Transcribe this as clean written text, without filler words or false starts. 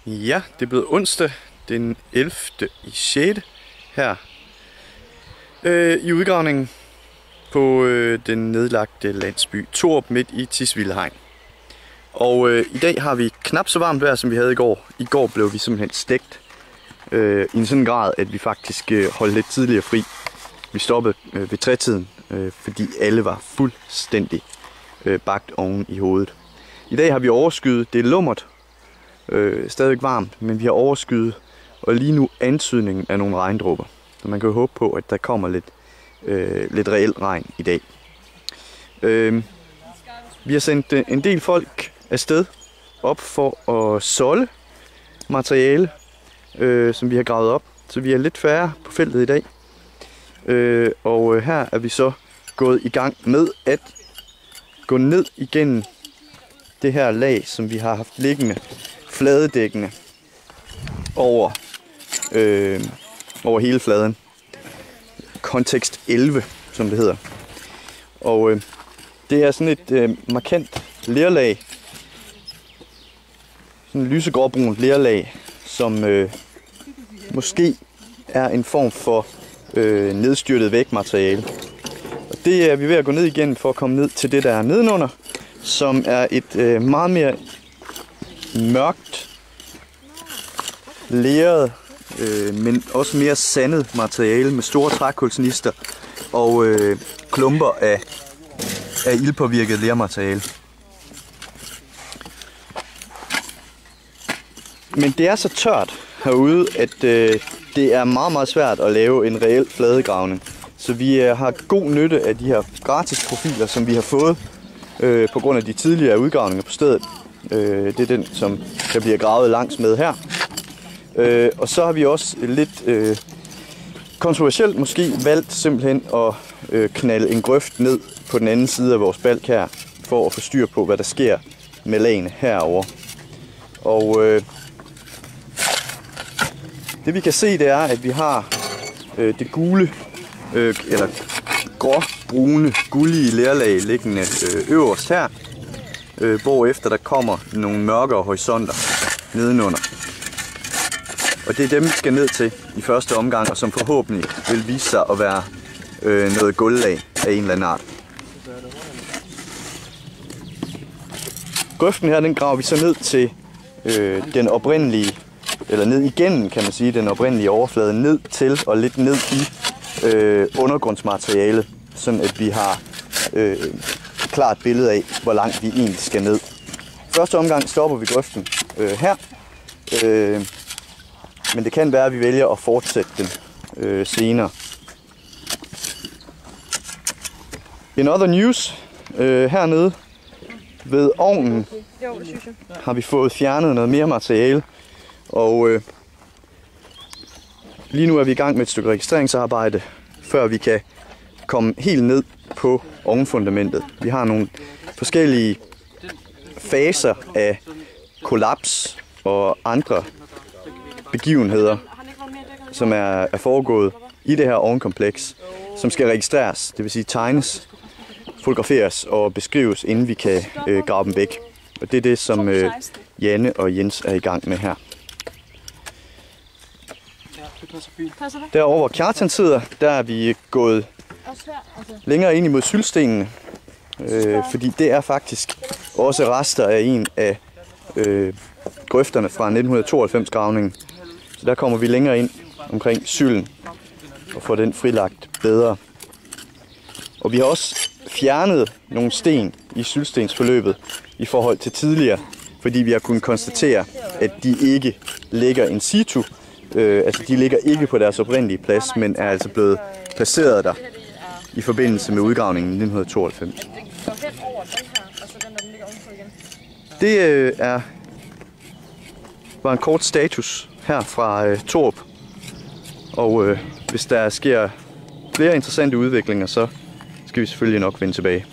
Ja, det er blevet onsdag den 11. i 6. her i udgravningen på den nedlagte landsby Torup midt i Tisvilde Hegn. Og i dag har vi knap så varmt vejr, som vi havde i går. I går blev vi simpelthen stegt i en sådan grad, at vi faktisk holdt lidt tidligere fri. Vi stoppede ved 3-tiden, fordi alle var fuldstændig bagt oven i hovedet. I dag har vi overskyet. Det er lummert. Stadig varmt, men vi har overskyet, og lige nu antydningen af nogle regndråber. Så man kan jo håbe på, at der kommer lidt reel regn i dag. Vi har sendt en del folk afsted op for at solde materiale, som vi har gravet op. Så vi er lidt færre på feltet i dag. Og her er vi så gået i gang med at gå ned igennem det her lag, som vi har haft liggende fladedækkende over hele fladen. Kontekst 11, som det hedder. Og det er sådan et markant lerlag. Sådan et lysegråbrunt lerlag, som måske er en form for nedstyrtet vægmateriale. Og det er vi ved at gå ned igen for at komme ned til det, der er nedenunder, som er et meget mere mørkt, leret, men også mere sandet materiale med store trækulsnister og klumper af ildpåvirket lermateriale. Men det er så tørt herude, at det er meget, meget svært at lave en reel fladegravning. Så vi har god nytte af de her gratis profiler, som vi har fået på grund af de tidligere udgravninger på stedet. Det er den, som der bliver gravet langs med her. Og så har vi også lidt kontroversielt måske valgt simpelthen at knalde en grøft ned på den anden side af vores balk her, for at få styr på, hvad der sker med lagene herover. Og det vi kan se, det er, at vi har det gule, eller gråbrune, gullige lerlag liggende øverst her, hvorefter der kommer nogle mørkere horisonter nedenunder. Og det er dem, vi skal ned til i første omgang, og som forhåbentlig vil vise sig at være noget gulvlag af en eller anden art. Grøften her, den graver vi så ned til den oprindelige, eller ned igennem, kan man sige, den oprindelige overflade, ned til og lidt ned i undergrundsmaterialet, sådan at vi har et klart billede af, hvor langt vi egentlig skal ned. Første omgang stopper vi grøften her, men det kan være, at vi vælger at fortsætte den senere. In other news, hernede ved ovnen har vi fået fjernet noget mere materiale, og lige nu er vi i gang med et stykke registreringsarbejde, før vi kan komme helt ned på ovnfundamentet. Vi har nogle forskellige faser af kollaps og andre begivenheder, som er foregået i det her ovnkompleks, som skal registreres, det vil sige tegnes, fotograferes og beskrives, inden vi kan grave dem væk. Og det er det, som Janne og Jens er i gang med her. Derovre, hvor Kjartan sidder, der er vi gået længere ind imod sylstenene, fordi det er faktisk også rester af en af grøfterne fra 1992-gravningen. Så der kommer vi længere ind omkring sylden og får den frilagt bedre. Og vi har også fjernet nogle sten i sylstensforløbet i forhold til tidligere, fordi vi har kunnet konstatere, at de ikke ligger in situ. Altså de ligger ikke på deres oprindelige plads, men er altså blevet placeret der i forbindelse med udgravningen i 1992. Det var en kort status her fra Torup, og hvis der sker flere interessante udviklinger, så skal vi selvfølgelig nok vende tilbage.